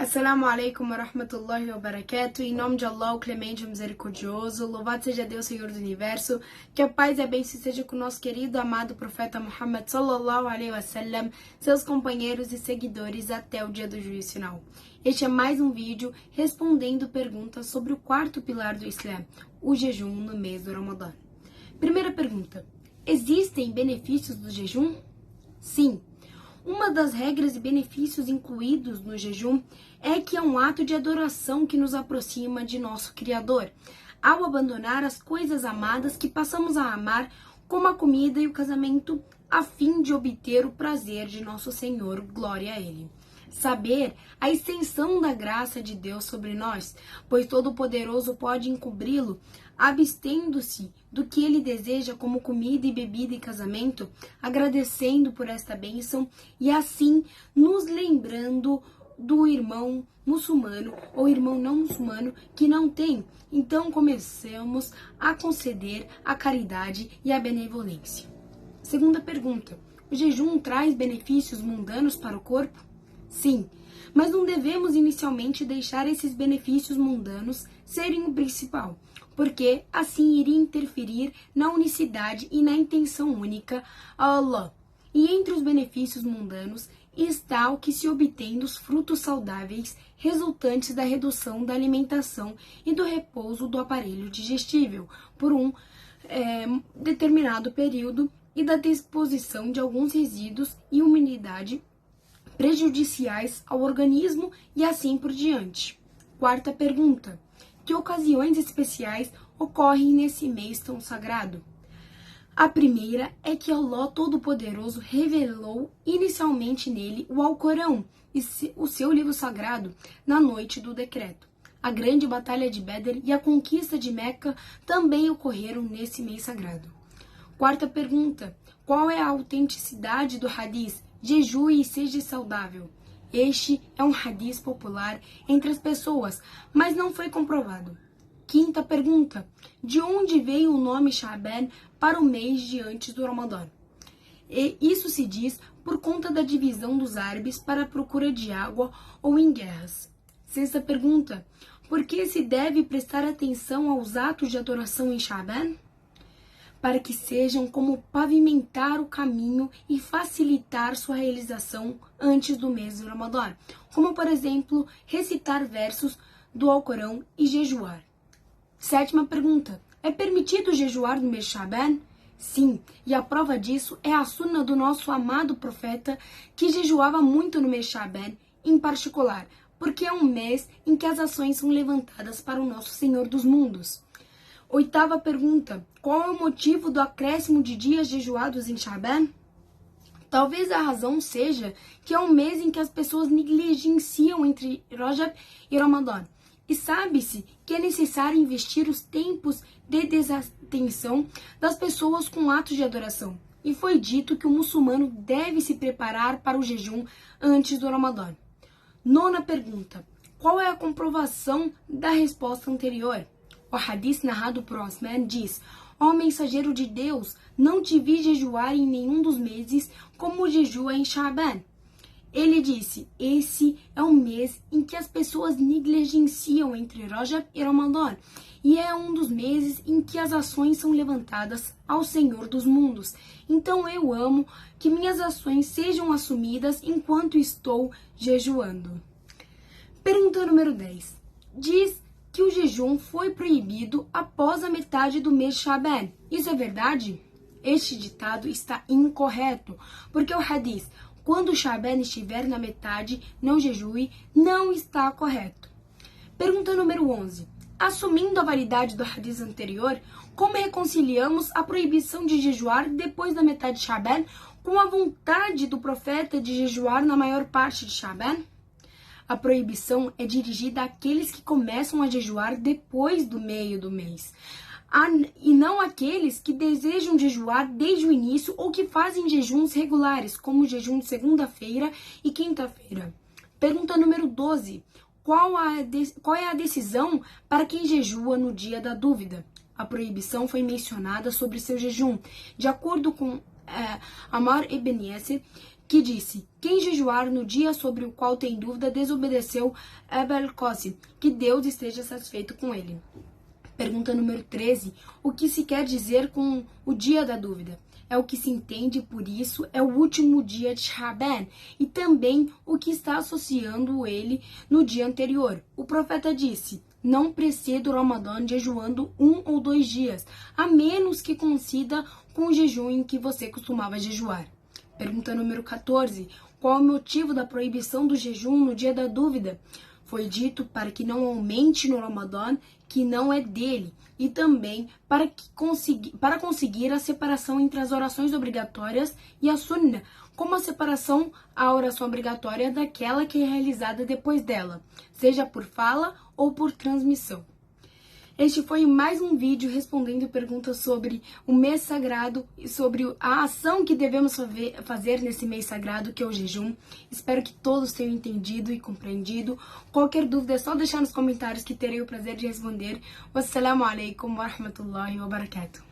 Assalamu alaikum wa rahmatullahi wa barakatuh. Em nome de Allah, o clemente e misericordioso, louvado seja Deus, Senhor do Universo, que a paz e a bênção seja com o nosso querido, amado profeta Muhammad sallallahu alaihi wasallam, seus companheiros e seguidores até o dia do juízo final. Este é mais um vídeo respondendo perguntas sobre o quarto pilar do Islã, o jejum no mês do Ramadã. Primeira pergunta: existem benefícios do jejum? Sim. Uma das regras e benefícios incluídos no jejum é que é um ato de adoração que nos aproxima de nosso Criador, ao abandonar as coisas amadas que passamos a amar, como a comida e o casamento, a fim de obter o prazer de nosso Senhor, glória a Ele. Saber a extensão da graça de Deus sobre nós, pois Todo-Poderoso pode encobri-lo, abstendo-se do que ele deseja como comida e bebida e casamento, agradecendo por esta bênção e assim nos lembrando do irmão muçulmano ou irmão não muçulmano que não tem. Então comecemos a conceder a caridade e a benevolência. Segunda pergunta: o jejum traz benefícios mundanos para o corpo? Sim, mas não devemos inicialmente deixar esses benefícios mundanos serem o principal, porque assim iria interferir na unicidade e na intenção única a Allah. E entre os benefícios mundanos está o que se obtém dos frutos saudáveis resultantes da redução da alimentação e do repouso do aparelho digestível por um determinado período e da disposição de alguns resíduos e umidade prejudiciais ao organismo e assim por diante. Quarta pergunta: que ocasiões especiais ocorrem nesse mês tão sagrado? A primeira é que Allah Todo-Poderoso revelou inicialmente nele o Alcorão e o seu livro sagrado na noite do decreto. A grande batalha de Badr e a conquista de Meca também ocorreram nesse mês sagrado. Quarta pergunta: qual é a autenticidade do hadith jejue e seja saudável? Este é um hadith popular entre as pessoas, mas não foi comprovado. Quinta pergunta: de onde veio o nome Sha'ban para o mês de antes do Ramadã? E isso se diz por conta da divisão dos árabes para a procura de água ou em guerras. Sexta pergunta: por que se deve prestar atenção aos atos de adoração em Sha'ban? Para que sejam como pavimentar o caminho e facilitar sua realização antes do mês do Ramadã, como por exemplo, recitar versos do Alcorão e jejuar. Sétima pergunta: é permitido jejuar no mês Sha'ban? Sim, e a prova disso é a sunna do nosso amado profeta, que jejuava muito no mês Sha'ban em particular, porque é um mês em que as ações são levantadas para o nosso Senhor dos mundos. Oitava pergunta: qual é o motivo do acréscimo de dias jejuados em Sha'ban? Talvez a razão seja que é um mês em que as pessoas negligenciam entre Rajab e Ramadã. E sabe-se que é necessário investir os tempos de desatenção das pessoas com atos de adoração. E foi dito que o muçulmano deve se preparar para o jejum antes do Ramadã. Nona pergunta: qual é a comprovação da resposta anterior? O hadith narrado por Osman diz: ó mensageiro de Deus, não te vi jejuar em nenhum dos meses como jejua em Sha'ban. Ele disse: esse é um mês em que as pessoas negligenciam entre Rajab e Ramadã, e é um dos meses em que as ações são levantadas ao Senhor dos mundos. Então eu amo que minhas ações sejam assumidas enquanto estou jejuando. Pergunta número 10. Diz que o jejum foi proibido após a metade do mês Sha'ban. Isso é verdade? Este ditado está incorreto, porque o hadith quando o Sha'ban estiver na metade, não jejue, não está correto. Pergunta número 11. Assumindo a validade do hadith anterior, como reconciliamos a proibição de jejuar depois da metade de Sha'ban com a vontade do profeta de jejuar na maior parte de Sha'ban? A proibição é dirigida àqueles que começam a jejuar depois do meio do mês, e não àqueles que desejam jejuar desde o início ou que fazem jejuns regulares, como o jejum de segunda-feira e quinta-feira. Pergunta número 12. Qual é a decisão para quem jejua no dia da dúvida? A proibição foi mencionada sobre seu jejum, de acordo com Ammar ibn Yasir, que disse: quem jejuar no dia sobre o qual tem dúvida desobedeceu Abul Qasim, que Deus esteja satisfeito com ele. Pergunta número 13. O que se quer dizer com o dia da dúvida? É o que se entende por isso, é o último dia de Shaban e também o que está associando ele no dia anterior. O profeta disse: não preceda o Ramadã jejuando 1 ou 2 dias, a menos que coincida com o jejum em que você costumava jejuar. Pergunta número 14. Qual é o motivo da proibição do jejum no dia da dúvida? Foi dito para que não aumente no Ramadã, que não é dele, e também para conseguir a separação entre as orações obrigatórias e a sunna, como a separação à oração obrigatória daquela que é realizada depois dela, seja por fala ou por transmissão. Este foi mais um vídeo respondendo perguntas sobre o mês sagrado e sobre a ação que devemos fazer nesse mês sagrado, que é o jejum. Espero que todos tenham entendido e compreendido. Qualquer dúvida é só deixar nos comentários que terei o prazer de responder. Wassalamu alaikum wa rahmatullahi wa barakatuh.